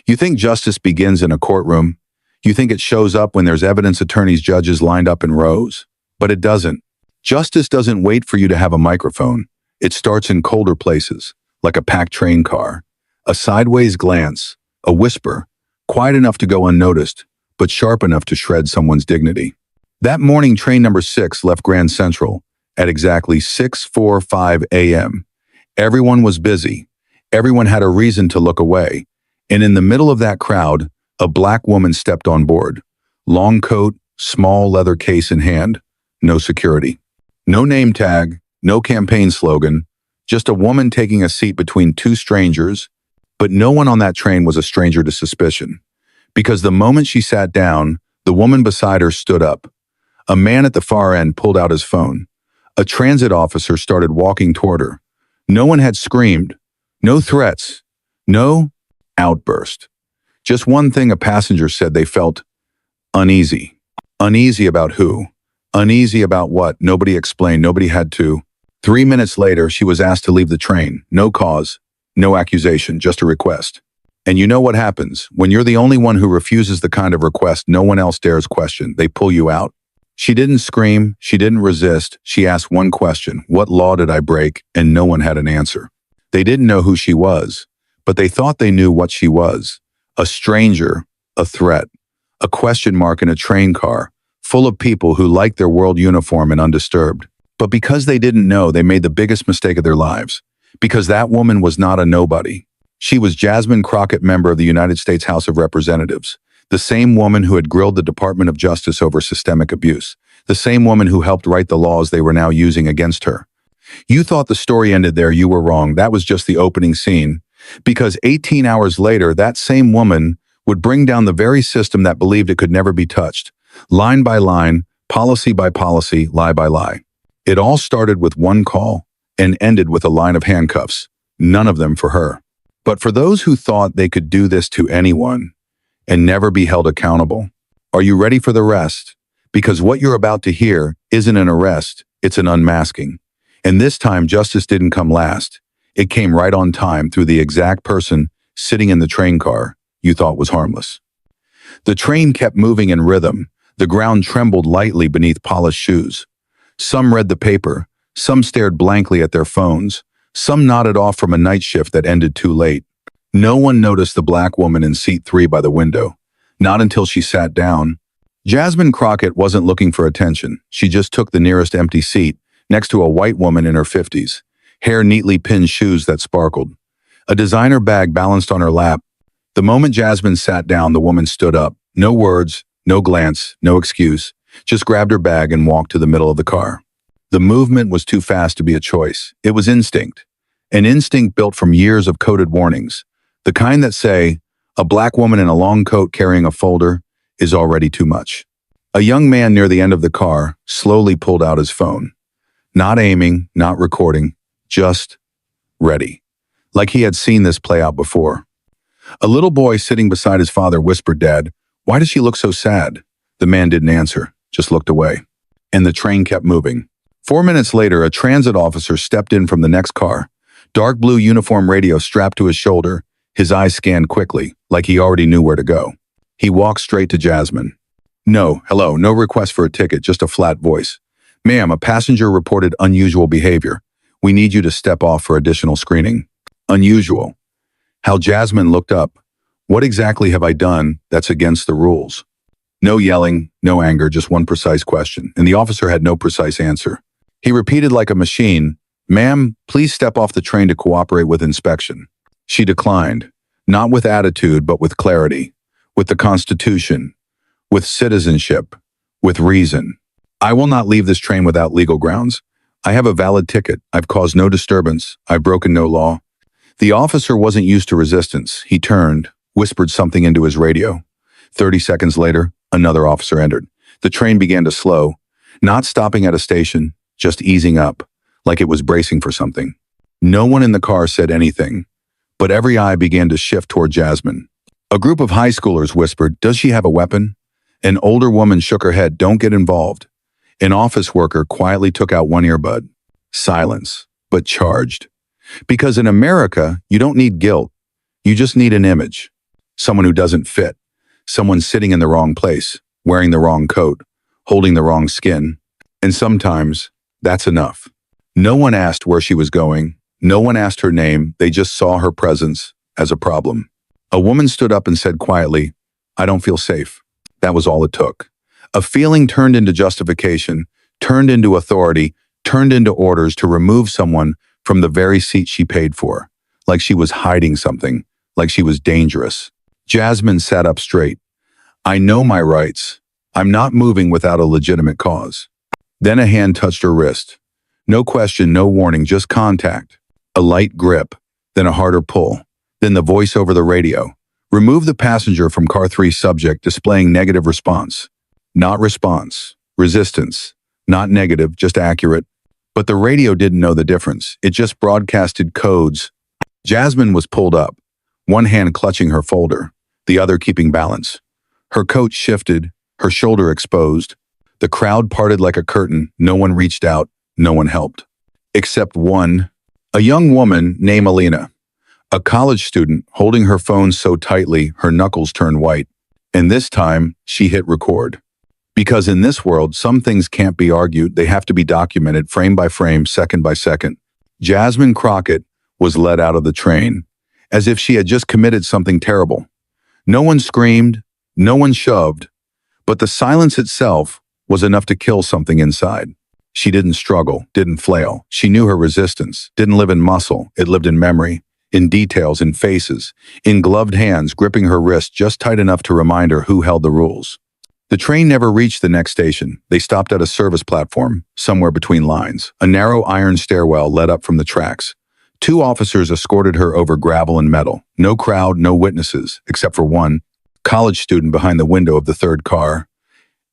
You think justice begins in a courtroom. You think it shows up when there's evidence, attorneys, judges lined up in rows. But it doesn't. Justice doesn't wait for you to have a microphone. It starts in colder places, like a packed train car. A sideways glance, a whisper, quiet enough to go unnoticed, but sharp enough to shred someone's dignity. That morning, train number 6 left Grand Central at exactly 6:45 a.m. Everyone was busy. Everyone had a reason to look away. And in the middle of that crowd, a black woman stepped on board. Long coat, small leather case in hand. No security. No name tag, no campaign slogan. Just a woman taking a seat between two strangers. But no one on that train was a stranger to suspicion. Because the moment she sat down, the woman beside her stood up. A man at the far end pulled out his phone. A transit officer started walking toward her. No one had screamed. No threats. No outburst. Just one thing: a passenger said they felt uneasy. Uneasy about who? Uneasy about what? Nobody explained. Nobody had to. 3 minutes later, she was asked to leave the train. No cause, no accusation, just a request. And you know what happens when you're the only one who refuses the kind of request no one else dares question. They pull you out. She didn't scream. She didn't resist. She asked one question: what law did I break? And no one had an answer. They didn't know who she was, but they thought they knew what she was. A stranger, a threat, a question mark in a train car, full of people who liked their world uniform and undisturbed. But because they didn't know, they made the biggest mistake of their lives. Because that woman was not a nobody. She was Jasmine Crockett, member of the United States House of Representatives. The same woman who had grilled the Department of Justice over systemic abuse. The same woman who helped write the laws they were now using against her. You thought the story ended there. You were wrong. That was just the opening scene. Because 18 hours later, that same woman would bring down the very system that believed it could never be touched. Line by line, policy by policy, lie by lie. It all started with one call and ended with a line of handcuffs. None of them for her. But for those who thought they could do this to anyone and never be held accountable, are you ready for the rest? Because what you're about to hear isn't an arrest, it's an unmasking. And this time, justice didn't come last. It came right on time through the exact person sitting in the train car you thought was harmless. The train kept moving in rhythm. The ground trembled lightly beneath polished shoes. Some read the paper. Some stared blankly at their phones. Some nodded off from a night shift that ended too late. No one noticed the black woman in seat 3 by the window. Not until she sat down. Jasmine Crockett wasn't looking for attention. She just took the nearest empty seat, next to a white woman in her 50s. Hair neatly pinned, shoes that sparkled. A designer bag balanced on her lap. The moment Jasmine sat down, the woman stood up. No words, no glance, no excuse. Just grabbed her bag and walked to the middle of the car. The movement was too fast to be a choice. It was instinct. An instinct built from years of coded warnings. The kind that say, a black woman in a long coat carrying a folder is already too much. A young man near the end of the car slowly pulled out his phone. Not aiming, not recording, just ready. Like he had seen this play out before. A little boy sitting beside his father whispered, "Dad, why does she look so sad?" The man didn't answer, just looked away. And the train kept moving. 4 minutes later, a transit officer stepped in from the next car. Dark blue uniform, radio strapped to his shoulder. His eyes scanned quickly, like he already knew where to go. He walked straight to Jasmine. "No, hello, no request for a ticket, just a flat voice. Ma'am, a passenger reported unusual behavior. We need you to step off for additional screening." Unusual. How Jasmine looked up. What exactly have I done that's against the rules? No yelling, no anger, just one precise question, and the officer had no precise answer. He repeated like a machine, "Ma'am, please step off the train to cooperate with inspection." She declined, not with attitude, but with clarity, with the Constitution, with citizenship, with reason. "I will not leave this train without legal grounds. I have a valid ticket. I've caused no disturbance. I've broken no law." The officer wasn't used to resistance. He turned, whispered something into his radio. 30 seconds later, another officer entered. The train began to slow, not stopping at a station, just easing up, like it was bracing for something. No one in the car said anything, but every eye began to shift toward Jasmine. A group of high schoolers whispered, "Does she have a weapon?" An older woman shook her head, "Don't get involved." An office worker quietly took out one earbud. Silence, but charged. Because in America, you don't need guilt. You just need an image. someone who doesn't fit, someone sitting in the wrong place, wearing the wrong coat, holding the wrong skin. And sometimes that's enough. No one asked where she was going. No one asked her name. They just saw her presence as a problem. A woman stood up and said quietly, "I don't feel safe." That was all it took. A feeling turned into justification, turned into authority, turned into orders to remove someone from the very seat she paid for, like she was hiding something, like she was dangerous. Jasmine sat up straight. "I know my rights. I'm not moving without a legitimate cause." Then a hand touched her wrist. No question, no warning, just contact. A light grip, then a harder pull, then the voice over the radio. "Remove the passenger from car 3, subject displaying negative response." Not response, resistance. Not negative, just accurate. But the radio didn't know the difference. It just broadcasted codes. Jasmine was pulled up, one hand clutching her folder, the other keeping balance. Her coat shifted, her shoulder exposed. The crowd parted like a curtain. No one reached out, no one helped. Except one, a young woman named Alina, a college student holding her phone so tightly her knuckles turned white. And this time, she hit record. Because in this world, some things can't be argued, they have to be documented frame by frame, second by second. Jasmine Crockett was let out of the train, as if she had just committed something terrible. No one screamed, no one shoved, but the silence itself was enough to kill something inside. She didn't struggle, didn't flail. She knew her resistance, didn't live in muscle, it lived in memory, in details, in faces, in gloved hands gripping her wrist just tight enough to remind her who held the rules. The train never reached the next station. They stopped at a service platform, somewhere between lines. A narrow iron stairwell led up from the tracks. 2 officers escorted her over gravel and metal. No crowd, no witnesses, except for one, college student behind the window of the 3rd car.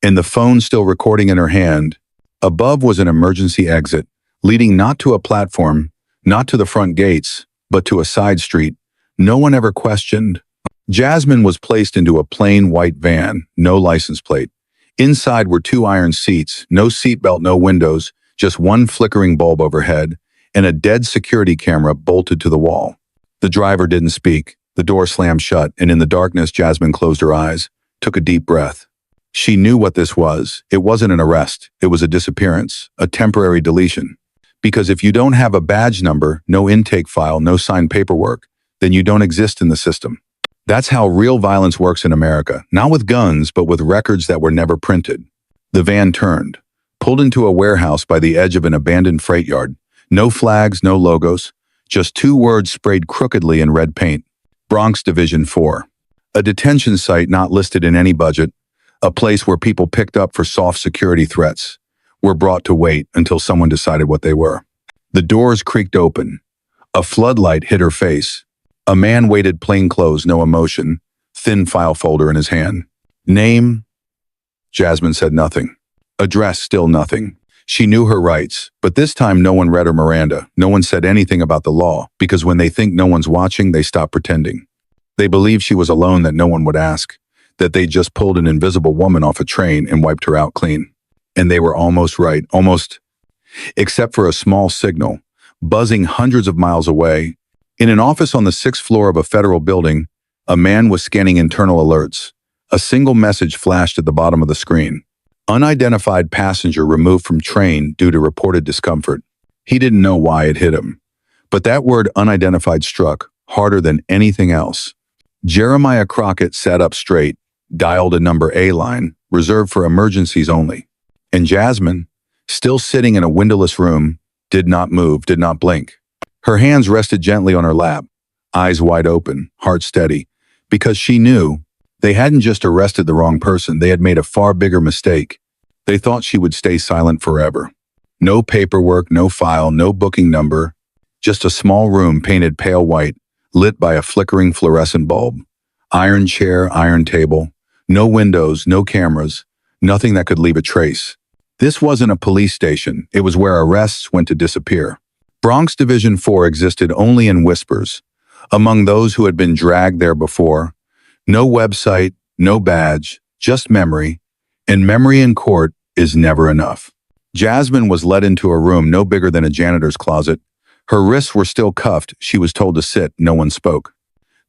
And the phone still recording in her hand. Above was an emergency exit, leading not to a platform, not to the front gates, but to a side street. No one ever questioned. Jasmine was placed into a plain white van, no license plate. Inside were 2 iron seats, no seatbelt, no windows, just one flickering bulb overhead, and a dead security camera bolted to the wall. The driver didn't speak. The door slammed shut, and in the darkness, Jasmine closed her eyes, took a deep breath. She knew what this was. It wasn't an arrest. It was a disappearance, a temporary deletion. Because if you don't have a badge number, no intake file, no signed paperwork, then you don't exist in the system. That's how real violence works in America, not with guns, but with records that were never printed. The van turned, pulled into a warehouse by the edge of an abandoned freight yard. No flags, no logos, just 2 words sprayed crookedly in red paint. Bronx Division 4. A detention site not listed in any budget, a place where people picked up for soft security threats, were brought to wait until someone decided what they were. The doors creaked open. A floodlight hit her face. A man waited, plainclothes, no emotion, thin file folder in his hand. Name? Jasmine said nothing. Address? Still nothing. She knew her rights, but this time no one read her Miranda. No one said anything about the law, because when they think no one's watching, they stop pretending. They believed she was alone, that no one would ask, that they just pulled an invisible woman off a train and wiped her out clean. And they were almost right, almost, except for a small signal, buzzing hundreds of miles away. In an office on the 6th floor of a federal building, a man was scanning internal alerts. A single message flashed at the bottom of the screen. Unidentified passenger removed from train due to reported discomfort. He didn't know why it hit him. But that word unidentified struck harder than anything else. Jeremiah Crockett sat up straight, dialed a number A line, reserved for emergencies only. And Jasmine, still sitting in a windowless room, did not move, did not blink. Her hands rested gently on her lap, eyes wide open, heart steady, because she knew they hadn't just arrested the wrong person, they had made a far bigger mistake. They thought she would stay silent forever. No paperwork, no file, no booking number, just a small room painted pale white, lit by a flickering fluorescent bulb. Iron chair, iron table, no windows, no cameras, nothing that could leave a trace. This wasn't a police station, it was where arrests went to disappear. Bronx Division 4 existed only in whispers, among those who had been dragged there before. No website, no badge, just memory, and memory in court is never enough. Jasmine was led into a room no bigger than a janitor's closet. Her wrists were still cuffed, she was told to sit, no one spoke.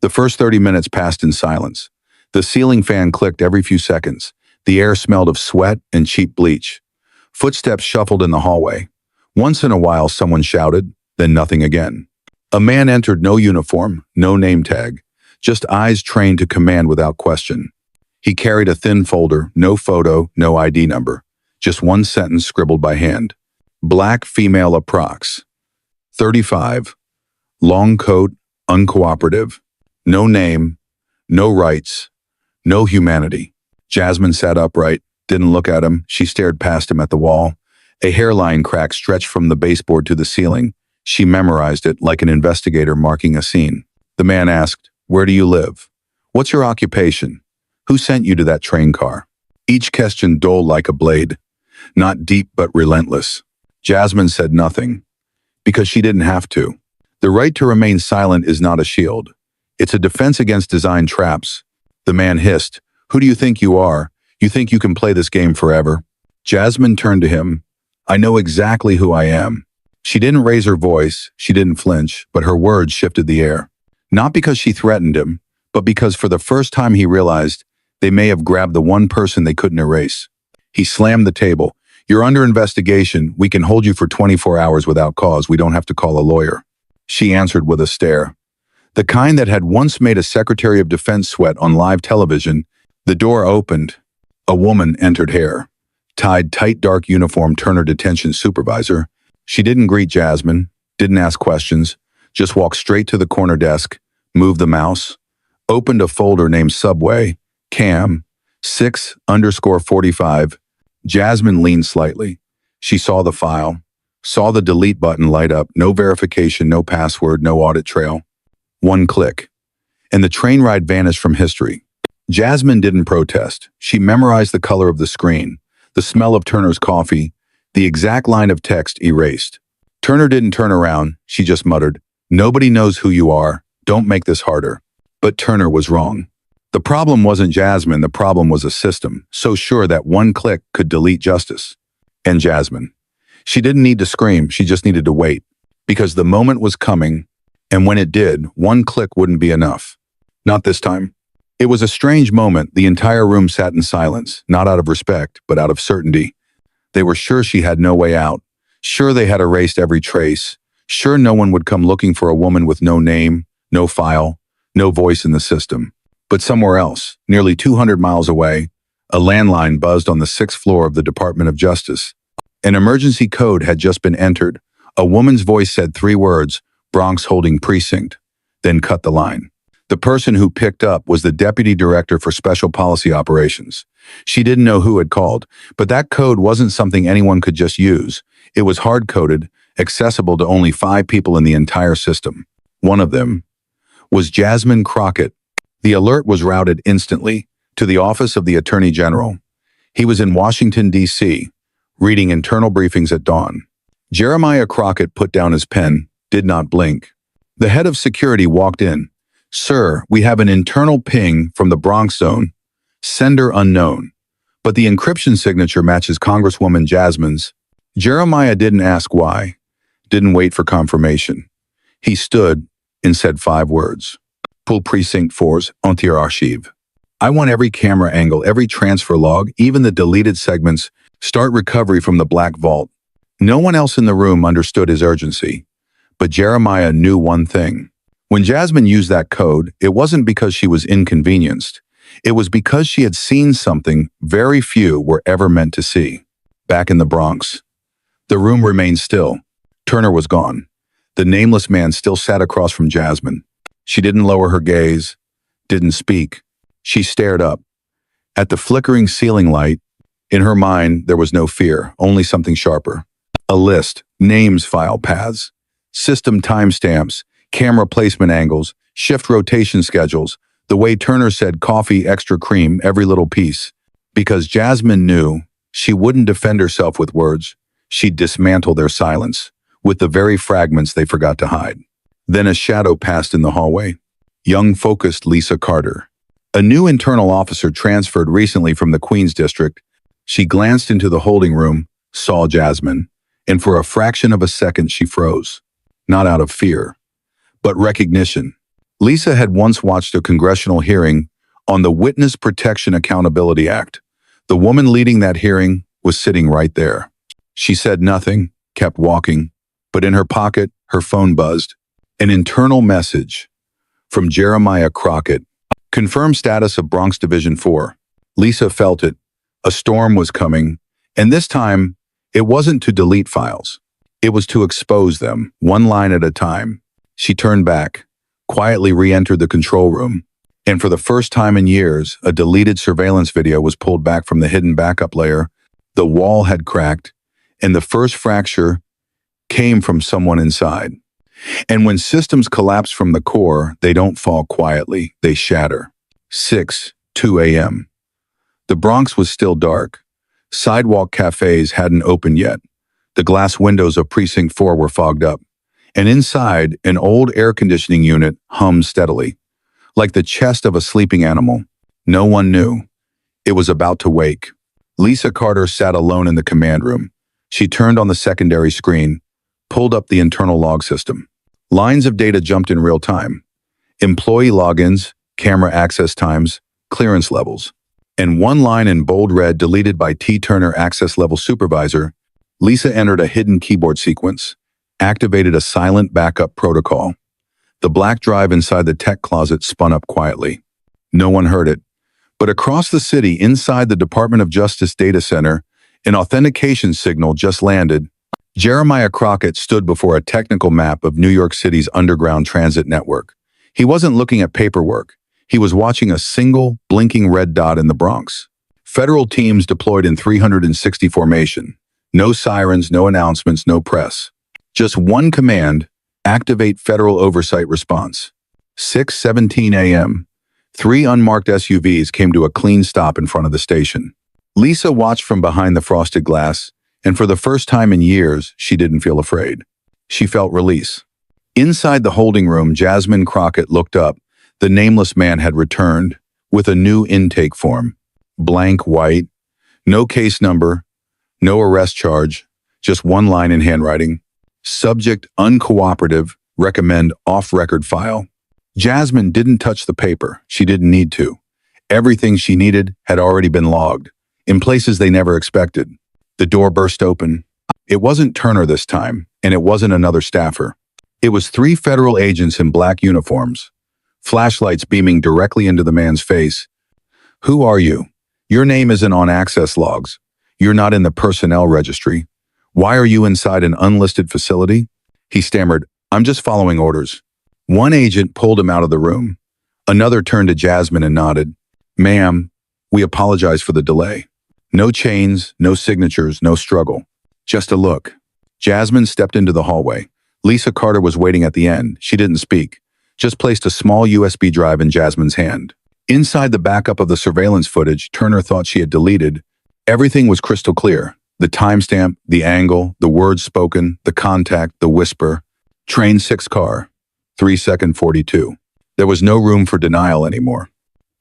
The first 30 minutes passed in silence. The ceiling fan clicked every few seconds. The air smelled of sweat and cheap bleach. Footsteps shuffled in the hallway. Once in a while, someone shouted, then nothing again. A man entered, no uniform, no name tag, just eyes trained to command without question. He carried a thin folder, no photo, no ID number, just one sentence scribbled by hand. Black female approx. 35. Long coat, uncooperative. No name, no rights, no humanity. Jasmine sat upright, didn't look at him. She stared past him at the wall. A hairline crack stretched from the baseboard to the ceiling. She memorized it like an investigator marking a scene. The man asked, "Where do you live? What's your occupation? Who sent you to that train car?" Each question dulled like a blade, not deep but relentless. Jasmine said nothing, because she didn't have to. The right to remain silent is not a shield. It's a defense against design traps. The man hissed, "Who do you think you are? You think you can play this game forever?" Jasmine turned to him. "I know exactly who I am." She didn't raise her voice, she didn't flinch, but her words shifted the air. Not because she threatened him, but because for the first time he realized they may have grabbed the one person they couldn't erase. He slammed the table. "You're under investigation. We can hold you for 24 hours without cause. We don't have to call a lawyer." She answered with a stare. The kind that had once made a Secretary of Defense sweat on live television. The door opened. A woman entered, hair tied, tight dark uniform, Turner detention supervisor. She didn't greet Jasmine, didn't ask questions, just walked straight to the corner desk, moved the mouse, opened a folder named Subway, Cam, 6_45. Jasmine leaned slightly. She saw the file, saw the delete button light up, no verification, no password, no audit trail. One click, and the train ride vanished from history. Jasmine didn't protest. She memorized the color of the screen, the smell of Turner's coffee, the exact line of text erased. Turner didn't turn around. She just muttered, "Nobody knows who you are. Don't make this harder." But Turner was wrong. The problem wasn't Jasmine. The problem was a system so sure that one click could delete justice. And Jasmine. She didn't need to scream. She just needed to wait. Because the moment was coming, and when it did, one click wouldn't be enough. Not this time. It was a strange moment. The entire room sat in silence, not out of respect, but out of certainty. They were sure she had no way out, sure they had erased every trace, sure no one would come looking for a woman with no name, no file, no voice in the system. But somewhere else, nearly 200 miles away, a landline buzzed on the 6th floor of the Department of Justice. An emergency code had just been entered. A woman's voice said 3 words, "Bronx holding precinct," then cut the line. The person who picked up was the Deputy Director for Special Policy Operations. She didn't know who had called, but that code wasn't something anyone could just use. It was hard-coded, accessible to only 5 people in the entire system. One of them was Jasmine Crockett. The alert was routed instantly to the Office of the Attorney General. He was in Washington, D.C., reading internal briefings at dawn. Jeremiah Crockett put down his pen, did not blink. The head of security walked in. "Sir, we have an internal ping from the Bronx zone. Sender unknown. But the encryption signature matches Congresswoman Jasmine's." Jeremiah didn't ask why, didn't wait for confirmation. He stood and said 5 words. "Pull Precinct 4's onto your archive. I want every camera angle, every transfer log, even the deleted segments. Start recovery from the Black Vault." No one else in the room understood his urgency, but Jeremiah knew one thing. When Jasmine used that code, it wasn't because she was inconvenienced. It was because she had seen something very few were ever meant to see. Back in the Bronx, the room remained still. Turner was gone. The nameless man still sat across from Jasmine. She didn't lower her gaze, didn't speak. She stared up at the flickering ceiling light. In her mind, there was no fear, only something sharper. A list, names, file paths, system timestamps, camera placement angles, shift rotation schedules, the way Turner said coffee, extra cream, every little piece. Because Jasmine knew she wouldn't defend herself with words. She'd dismantle their silence with the very fragments they forgot to hide. Then a shadow passed in the hallway. Young, focused Lisa Carter. A new internal officer transferred recently from the Queens District. She glanced into the holding room, saw Jasmine, and for a fraction of a second she froze. Not out of fear, but recognition. Lisa had once watched a congressional hearing on the Witness Protection Accountability Act. The woman leading that hearing was sitting right there. She said nothing, kept walking, but in her pocket, her phone buzzed. An internal message from Jeremiah Crockett. Confirmed status of Bronx Division 4. Lisa felt it. A storm was coming, and this time, it wasn't to delete files. It was to expose them, one line at a time. She turned back, quietly re-entered the control room, and for the first time in years, a deleted surveillance video was pulled back from the hidden backup layer. The wall had cracked, and the first fracture came from someone inside. And when systems collapse from the core, they don't fall quietly, they shatter. 2 a.m. The Bronx was still dark. Sidewalk cafes hadn't opened yet. The glass windows of Precinct 4 were fogged up. And inside, an old air conditioning unit hummed steadily, like the chest of a sleeping animal. No one knew. It was about to wake. Lisa Carter sat alone in the command room. She turned on the secondary screen, pulled up the internal log system. Lines of data jumped in real time. Employee logins, camera access times, clearance levels. And one line in bold red deleted by T. Turner, access level supervisor. Lisa entered a hidden keyboard sequence, activated a silent backup protocol. The black drive inside the tech closet spun up quietly. No one heard it. But across the city, inside the Department of Justice data center, an authentication signal just landed. Jeremiah Crockett stood before a technical map of New York City's underground transit network. He wasn't looking at paperwork. He was watching a single, blinking red dot in the Bronx. Federal teams deployed in 360 formation. No sirens, no announcements, no press. Just one command: activate federal oversight response. 6:17 a.m. 3 unmarked SUVs came to a clean stop in front of the station. Lisa watched from behind the frosted glass, and for the first time in years, she didn't feel afraid. She felt release. Inside the holding room, Jasmine Crockett looked up. The nameless man had returned with a new intake form. Blank white, no case number, no arrest charge, just one line in handwriting. Subject uncooperative, recommend off-record file. Jasmine didn't touch the paper. She didn't need to. Everything she needed had already been logged, in places they never expected. The door burst open. It wasn't Turner this time, and it wasn't another staffer. It was 3 federal agents in black uniforms, flashlights beaming directly into the man's face. Who are you? Your name isn't on access logs. You're not in the personnel registry. Why are you inside an unlisted facility? He stammered, I'm just following orders. One agent pulled him out of the room. Another turned to Jasmine and nodded. Ma'am, we apologize for the delay. No chains, no signatures, no struggle. Just a look. Jasmine stepped into the hallway. Lisa Carter was waiting at the end. She didn't speak, just placed a small USB drive in Jasmine's hand. Inside the backup of the surveillance footage Turner thought she had deleted, everything was crystal clear. The timestamp, the angle, the words spoken, the contact, the whisper. Train 6 car, 3:42. There was no room for denial anymore.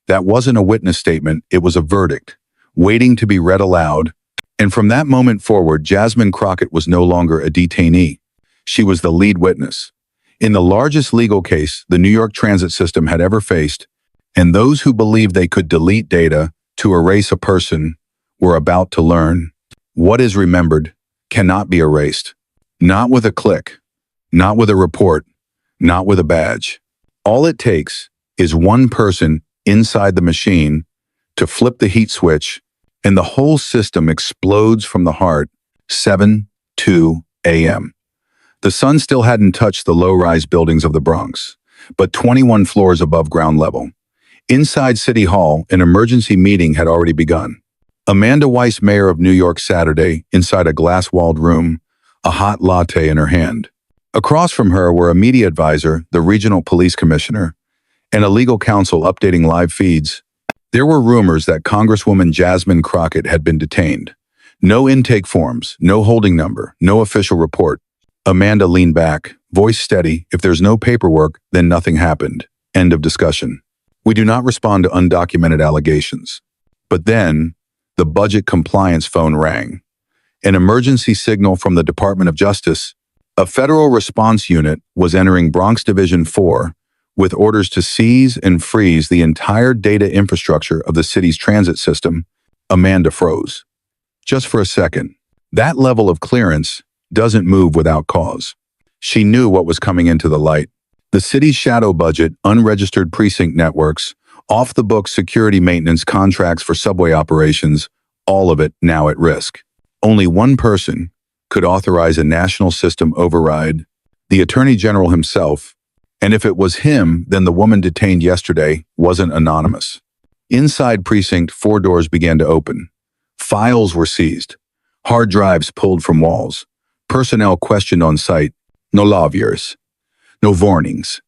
That wasn't a witness statement, it was a verdict, waiting to be read aloud. And from that moment forward, Jasmine Crockett was no longer a detainee. She was the lead witness in the largest legal case the New York transit system had ever faced, and those who believed they could delete data to erase a person were about to learn what is remembered cannot be erased. Not with a click, not with a report, not with a badge. All it takes is one person inside the machine to flip the heat switch, and the whole system explodes from the heart. 7:02 a.m. The sun still hadn't touched the low-rise buildings of the Bronx, but 21 floors above ground level. Inside City Hall, an emergency meeting had already begun. Amanda Weiss, mayor of New York, Saturday, inside a glass-walled room, a hot latte in her hand. Across from her were a media advisor, the regional police commissioner, and a legal counsel updating live feeds. There were rumors that Congresswoman Jasmine Crockett had been detained. No intake forms, no holding number, no official report. Amanda leaned back, voice steady. If there's no paperwork, then nothing happened. End of discussion. We do not respond to undocumented allegations. But then, the budget compliance phone rang. An emergency signal from the Department of Justice. A federal response unit was entering Bronx Division 4 with orders to seize and freeze the entire data infrastructure of the city's transit system, Amanda froze. Just for a second. That level of clearance doesn't move without cause. She knew what was coming into the light. The city's shadow budget, unregistered precinct networks, off-the-books security maintenance contracts for subway operations, all of it now at risk. Only one person could authorize a national system override, the Attorney General himself, and if it was him, then the woman detained yesterday wasn't anonymous. Inside precinct, 4 doors began to open. Files were seized, hard drives pulled from walls, personnel questioned on site, no lawyers, no warnings.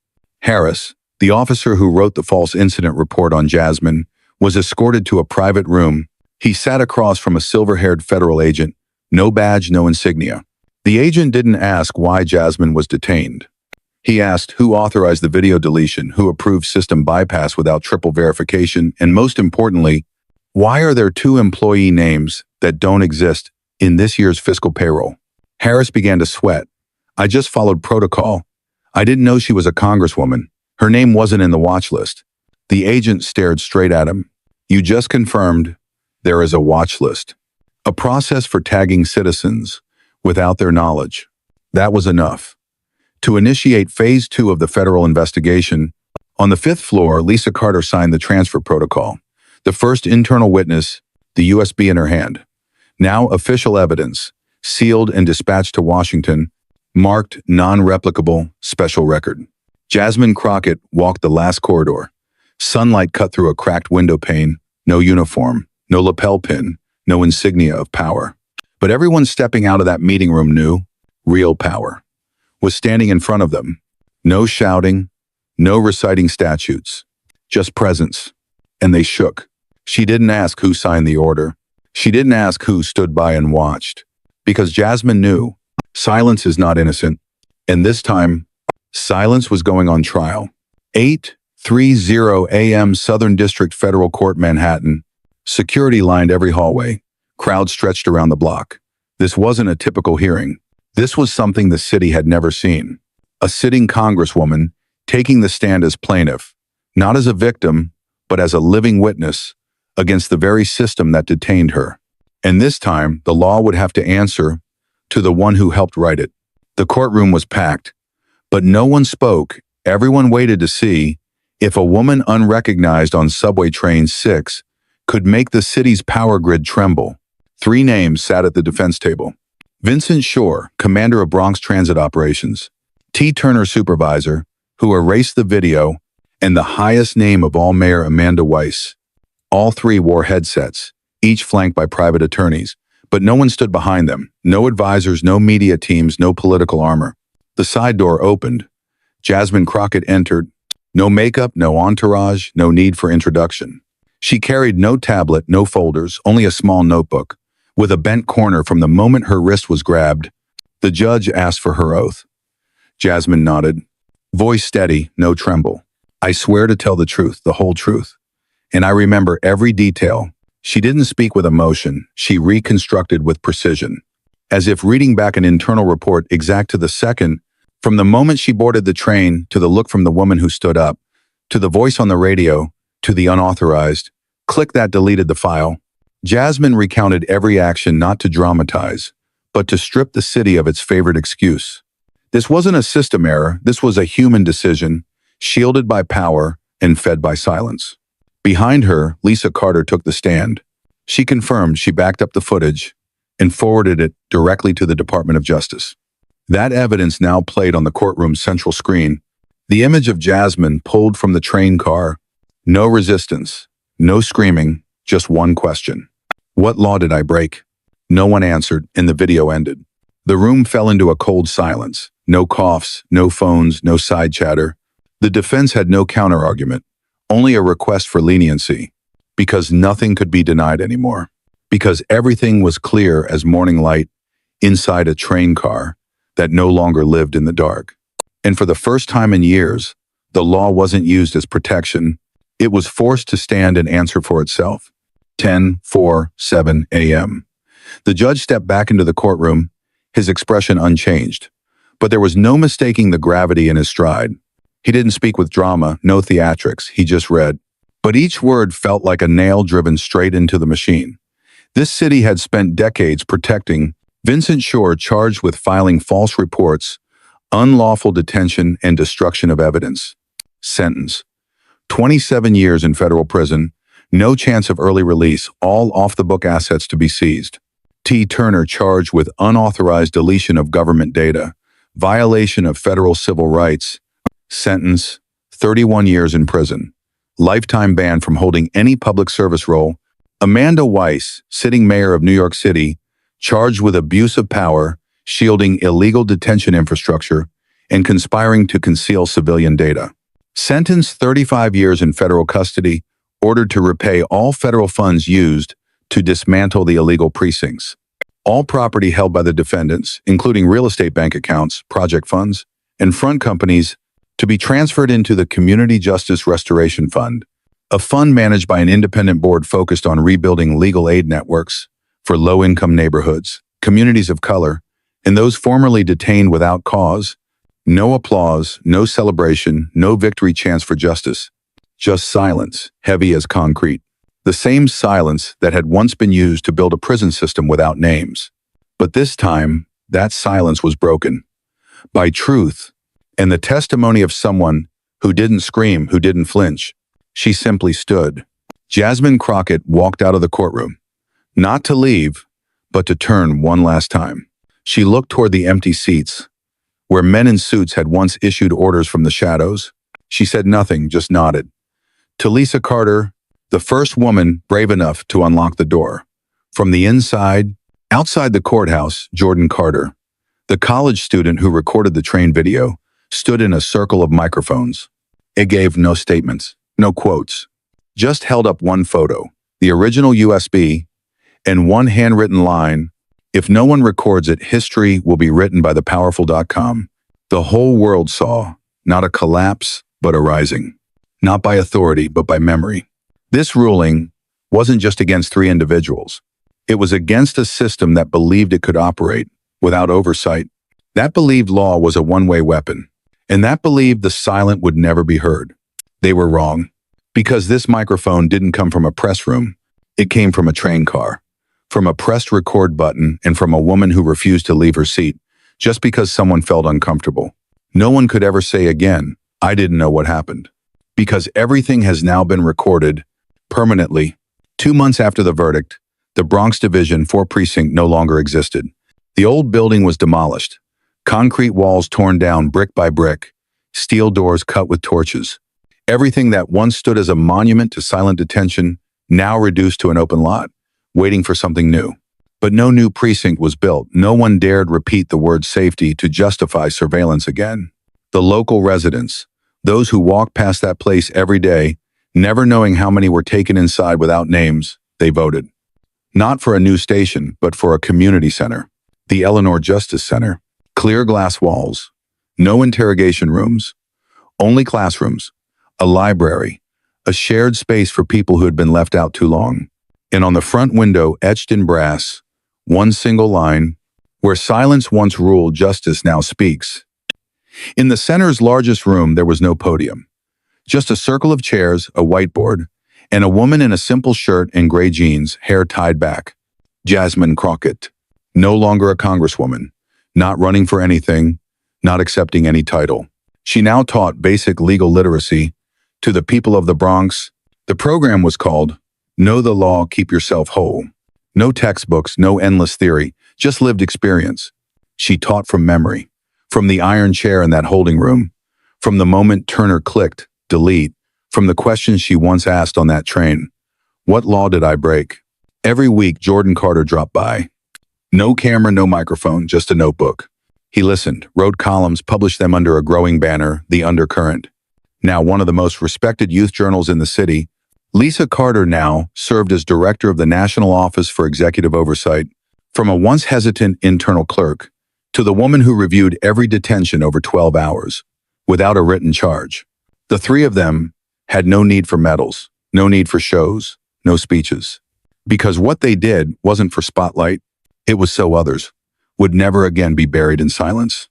Harris, the officer who wrote the false incident report on Jasmine, was escorted to a private room. He sat across from a silver-haired federal agent, no badge, no insignia. The agent didn't ask why Jasmine was detained. He asked who authorized the video deletion, who approved system bypass without triple verification, and most importantly, why are there 2 employee names that don't exist in this year's fiscal payroll? Harris began to sweat. I just followed protocol. I didn't know she was a congresswoman. Her name wasn't in the watch list. The agent stared straight at him. You just confirmed there is a watch list. A process for tagging citizens without their knowledge. That was enough. To initiate phase 2 of the federal investigation, on the 5th floor, Lisa Carter signed the transfer protocol. The first internal witness, the USB in her hand. Now official evidence, sealed and dispatched to Washington, marked non-replicable special record. Jasmine Crockett walked the last corridor. Sunlight cut through a cracked window pane, no uniform, no lapel pin, no insignia of power. But everyone stepping out of that meeting room knew real power was standing in front of them. No shouting, no reciting statutes, just presence. And they shook. She didn't ask who signed the order. She didn't ask who stood by and watched. Because Jasmine knew silence is not innocent. And this time, silence was going on trial. 8:30 a.m. Southern District Federal Court, Manhattan. Security lined every hallway. Crowds stretched around the block. This wasn't a typical hearing. This was something the city had never seen. A sitting congresswoman taking the stand as plaintiff, not as a victim, but as a living witness against the very system that detained her. And this time, the law would have to answer to the one who helped write it. The courtroom was packed, but no one spoke. Everyone waited to see if a woman unrecognized on subway train 6 could make the city's power grid tremble. 3 names sat at the defense table. Vincent Shore, commander of Bronx transit operations, T. Turner, supervisor, who erased the video, and the highest name of all, Mayor Amanda Weiss. All 3 wore headsets, each flanked by private attorneys, but no one stood behind them. No advisors, no media teams, no political armor. The side door opened. Jasmine Crockett entered. No makeup, no entourage, no need for introduction. She carried no tablet, no folders, only a small notebook, with a bent corner from the moment her wrist was grabbed. The judge asked for her oath. Jasmine nodded. Voice steady, no tremble. I swear to tell the truth, the whole truth. And I remember every detail. She didn't speak with emotion. She reconstructed with precision, as if reading back an internal report exact to the second, from the moment she boarded the train, to the look from the woman who stood up, to the voice on the radio, to the unauthorized click that deleted the file. Jasmine recounted every action, not to dramatize, but to strip the city of its favorite excuse. This wasn't a system error. This was a human decision, shielded by power and fed by silence. Behind her, Lisa Carter took the stand. She confirmed she backed up the footage and forwarded it directly to the Department of Justice. That evidence now played on the courtroom's central screen. The image of Jasmine pulled from the train car. No resistance, no screaming, just one question. What law did I break? No one answered, and the video ended. The room fell into a cold silence. No coughs, no phones, no side chatter. The defense had no counterargument, only a request for leniency, because nothing could be denied anymore. Because everything was clear as morning light inside a train car that no longer lived in the dark. And for the first time in years, the law wasn't used as protection. It was forced to stand and answer for itself. 10:47 a.m. The judge stepped back into the courtroom, his expression unchanged. But there was no mistaking the gravity in his stride. He didn't speak with drama, no theatrics, he just read. But each word felt like a nail driven straight into the machine. This city had spent decades protecting Vincent Shore, charged with filing false reports, unlawful detention, and destruction of evidence. Sentence: 27 years in federal prison, no chance of early release, all off-the-book assets to be seized. T. Turner, charged with unauthorized deletion of government data, violation of federal civil rights. Sentence: 31 years in prison, lifetime ban from holding any public service role. Amanda Weiss, sitting mayor of New York City, charged with abuse of power, shielding illegal detention infrastructure, and conspiring to conceal civilian data. Sentenced 35 years in federal custody, ordered to repay all federal funds used to dismantle the illegal precincts. All property held by the defendants, including real estate bank accounts, project funds, and front companies, to be transferred into the Community Justice Restoration Fund, a fund managed by an independent board focused on rebuilding legal aid networks for low-income neighborhoods, communities of color, and those formerly detained without cause. No applause, no celebration, no victory chants for justice. Just silence, heavy as concrete. The same silence that had once been used to build a prison system without names. But this time, that silence was broken by truth and the testimony of someone who didn't scream, who didn't flinch. She simply stood. Jasmine Crockett walked out of the courtroom, not to leave, but to turn one last time. She looked toward the empty seats, where men in suits had once issued orders from the shadows. She said nothing, just nodded. To Lisa Carter, the first woman brave enough to unlock the door. From the inside, outside the courthouse, Jordan Carter, the college student who recorded the train video, stood in a circle of microphones. It gave no statements, no quotes, just held up one photo, the original USB, and one handwritten line: "If no one records it, history will be written by the powerful.com." The whole world saw, not a collapse, but a rising. Not by authority, but by memory. This ruling wasn't just against 3 individuals. It was against a system that believed it could operate without oversight. That believed law was a one-way weapon, and that believed the silent would never be heard. They were wrong, because this microphone didn't come from a press room. It came from a train car, from a pressed record button, and from a woman who refused to leave her seat just because someone felt uncomfortable. No one could ever say again, "I didn't know what happened," because everything has now been recorded permanently. 2 months after the verdict, the Bronx Division 4 precinct no longer existed. The old building was demolished, concrete walls torn down brick by brick, steel doors cut with torches. Everything that once stood as a monument to silent detention, now reduced to an open lot, waiting for something new. But no new precinct was built. No one dared repeat the word safety to justify surveillance again. The local residents, those who walked past that place every day, never knowing how many were taken inside without names, they voted. Not for a new station, but for a community center. The Eleanor Justice Center. Clear glass walls. No interrogation rooms. Only classrooms. A library. A shared space for people who had been left out too long. And on the front window, etched in brass, one single line: "Where silence once ruled, justice now speaks." In the center's largest room, there was no podium. Just a circle of chairs, a whiteboard, and a woman in a simple shirt and gray jeans, hair tied back. Jasmine Crockett. No longer a congresswoman. Not running for anything. Not accepting any title. She now taught basic legal literacy to the people of the Bronx. The program was called Know the Law, Keep Yourself Whole. No textbooks, no endless theory, just lived experience. She taught from memory, from the iron chair in that holding room, from the moment Turner clicked, delete, from the questions she once asked on that train. What law did I break? Every week, Jordan Carter dropped by. No camera, no microphone, just a notebook. He listened, wrote columns, published them under a growing banner, The Undercurrent. Now one of the most respected youth journals in the city, Lisa Carter now served as director of the National Office for Executive Oversight. From a once hesitant internal clerk to the woman who reviewed every detention over 12 hours, without a written charge. The 3 of them had no need for medals, no need for shows, no speeches. Because what they did wasn't for spotlight, it was so others would never again be buried in silence.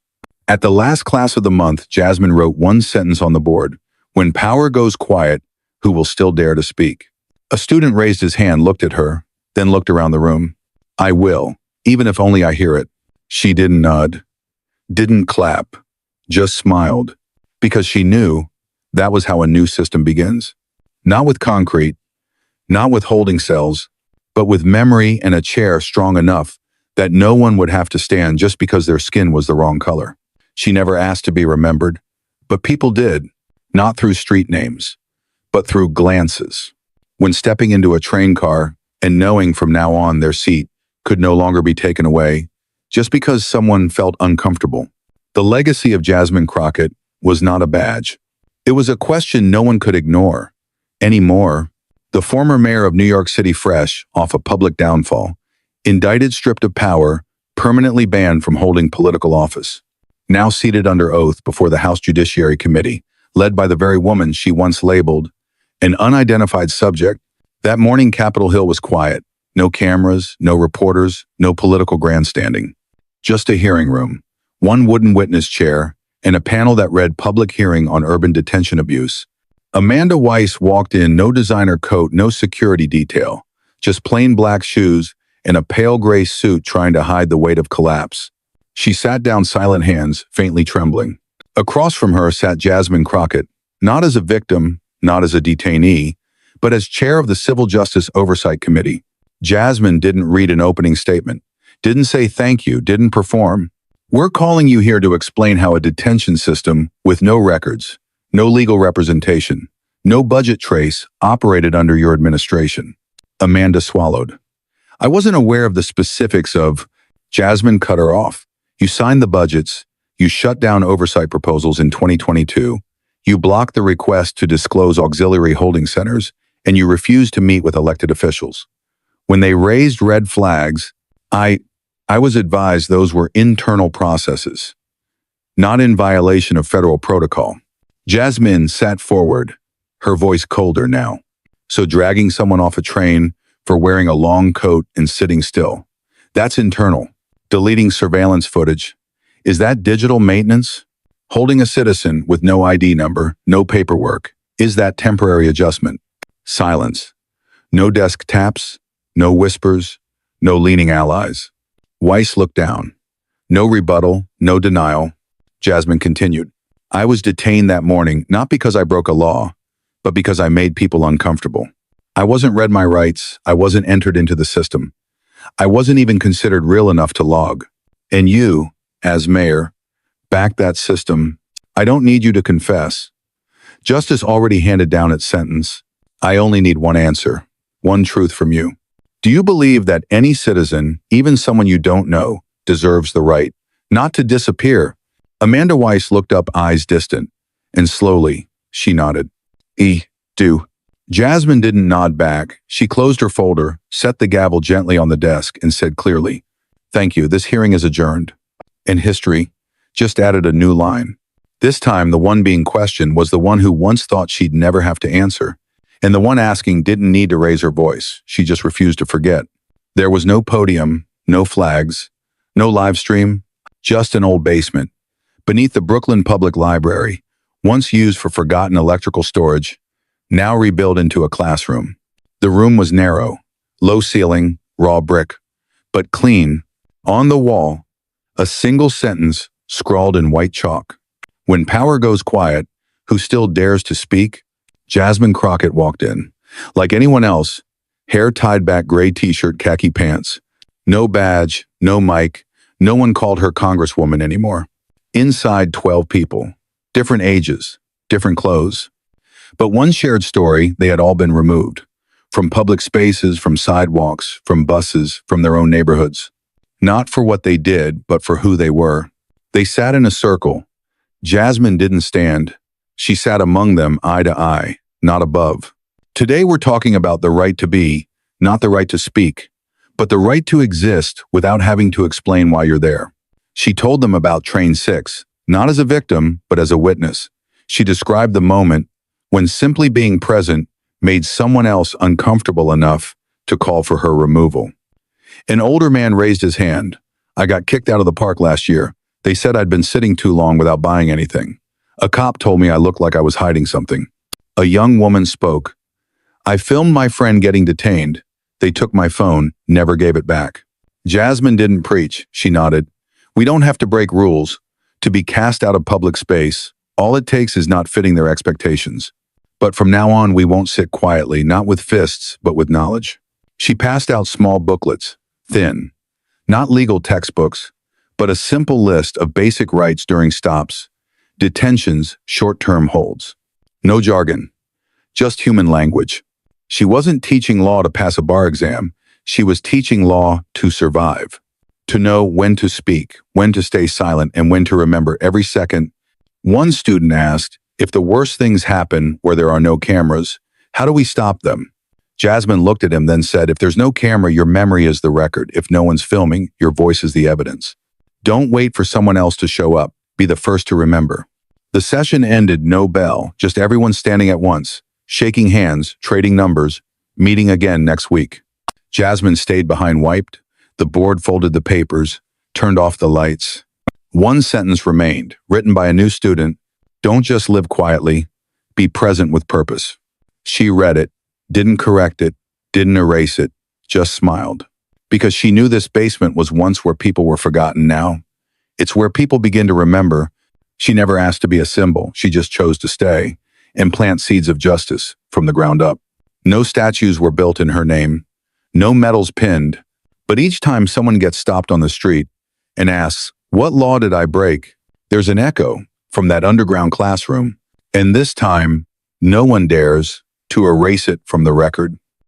At the last class of the month, Jasmine wrote one sentence on the board. When power goes quiet, who will still dare to speak? A student raised his hand, looked at her, then looked around the room. I will, even if only I hear it. She didn't nod, didn't clap, just smiled, because she knew that was how a new system begins. Not with concrete, not with holding cells, but with memory and a chair strong enough that no one would have to stand just because their skin was the wrong color. She never asked to be remembered, but people did, not through street names, but through glances. When stepping into a train car and knowing from now on their seat could no longer be taken away, just because someone felt uncomfortable. The legacy of Jasmine Crockett was not a badge. It was a question no one could ignore. Anymore, the former mayor of New York City, fresh off a public downfall, indicted, stripped of power, permanently banned from holding political office. Now seated under oath before the House Judiciary Committee, led by the very woman she once labeled an unidentified subject. That morning, Capitol Hill was quiet. No cameras, no reporters, no political grandstanding. Just a hearing room, one wooden witness chair, and a panel that read Public Hearing on Urban Detention Abuse. Amanda Weiss walked in, no designer coat, no security detail, just plain black shoes and a pale gray suit trying to hide the weight of collapse. She sat down, silent hands faintly trembling. Across from her sat Jasmine Crockett, not as a victim, not as a detainee, but as chair of the Civil Justice Oversight Committee. Jasmine didn't read an opening statement, didn't say thank you, didn't perform. We're calling you here to explain how a detention system with no records, no legal representation, no budget trace operated under your administration. Amanda swallowed. I wasn't aware of the specifics of. Jasmine cut her off. You signed the budgets, you shut down oversight proposals in 2022, you blocked the request to disclose auxiliary holding centers, and you refused to meet with elected officials. When they raised red flags, I was advised those were internal processes, not in violation of federal protocol. Jasmine sat forward, her voice colder now. So dragging someone off a train for wearing a long coat and sitting still, that's internal. Deleting surveillance footage, is that digital maintenance? Holding a citizen with no ID number, no paperwork, is that temporary adjustment? Silence. No desk taps, no whispers, no leaning allies. Weiss looked down. No rebuttal, no denial. Jasmine continued. I was detained that morning, not because I broke a law, but because I made people uncomfortable. I wasn't read my rights, I wasn't entered into the system. I wasn't even considered real enough to log. And you, as mayor, backed that system. I don't need you to confess. Justice already handed down its sentence. I only need one answer, one truth from you. Do you believe that any citizen, even someone you don't know, deserves the right not to disappear? Amanda Weiss looked up, eyes distant, and slowly, she nodded. Do. Jasmine didn't nod back. She closed her folder, set the gavel gently on the desk, and said clearly, Thank you, this hearing is adjourned. And history just added a new line. This time, the one being questioned was the one who once thought she'd never have to answer. And the one asking didn't need to raise her voice. She just refused to forget. There was no podium, no flags, no live stream, just an old basement. Beneath the Brooklyn Public Library, once used for forgotten electrical storage, now rebuilt into a classroom. The room was narrow, low ceiling, raw brick, but clean. On the wall, a single sentence scrawled in white chalk. When power goes quiet, who still dares to speak? Jasmine Crockett walked in. Like anyone else, hair tied back, gray t-shirt, khaki pants. No badge, no mic. No one called her Congresswoman anymore. Inside, 12 people. Different ages, different clothes. But one shared story, they had all been removed. From public spaces, from sidewalks, from buses, from their own neighborhoods. Not for what they did, but for who they were. They sat in a circle. Jasmine didn't stand. She sat among them, eye to eye, not above. Today we're talking about the right to be, not the right to speak, but the right to exist without having to explain why you're there. She told them about Train 6, not as a victim, but as a witness. She described the moment when simply being present made someone else uncomfortable enough to call for her removal. An older man raised his hand. I got kicked out of the park last year. They said I'd been sitting too long without buying anything. A cop told me I looked like I was hiding something. A young woman spoke. I filmed my friend getting detained. They took my phone, never gave it back. Jasmine didn't preach, she nodded. We don't have to break rules. To be cast out of public space, all it takes is not fitting their expectations. But from now on, we won't sit quietly, not with fists, but with knowledge. She passed out small booklets, thin, not legal textbooks, but a simple list of basic rights during stops, detentions, short-term holds. No jargon, just human language. She wasn't teaching law to pass a bar exam. She was teaching law to survive, to know when to speak, when to stay silent, and when to remember every second. One student asked, if the worst things happen where there are no cameras, how do we stop them? Jasmine looked at him, then said, if there's no camera, your memory is the record. If no one's filming, your voice is the evidence. Don't wait for someone else to show up. Be the first to remember. The session ended, no bell, just everyone standing at once, shaking hands, trading numbers, meeting again next week. Jasmine stayed behind, wiped. The board folded the papers, turned off the lights. One sentence remained, written by a new student. Don't just live quietly, be present with purpose. She read it, didn't correct it, didn't erase it, just smiled. Because she knew this basement was once where people were forgotten. Now, it's where people begin to remember. She never asked to be a symbol, she just chose to stay and plant seeds of justice from the ground up. No statues were built in her name, no medals pinned, but each time someone gets stopped on the street and asks, what law did I break? There's an echo from that underground classroom, and this time, no one dares to erase it from the record.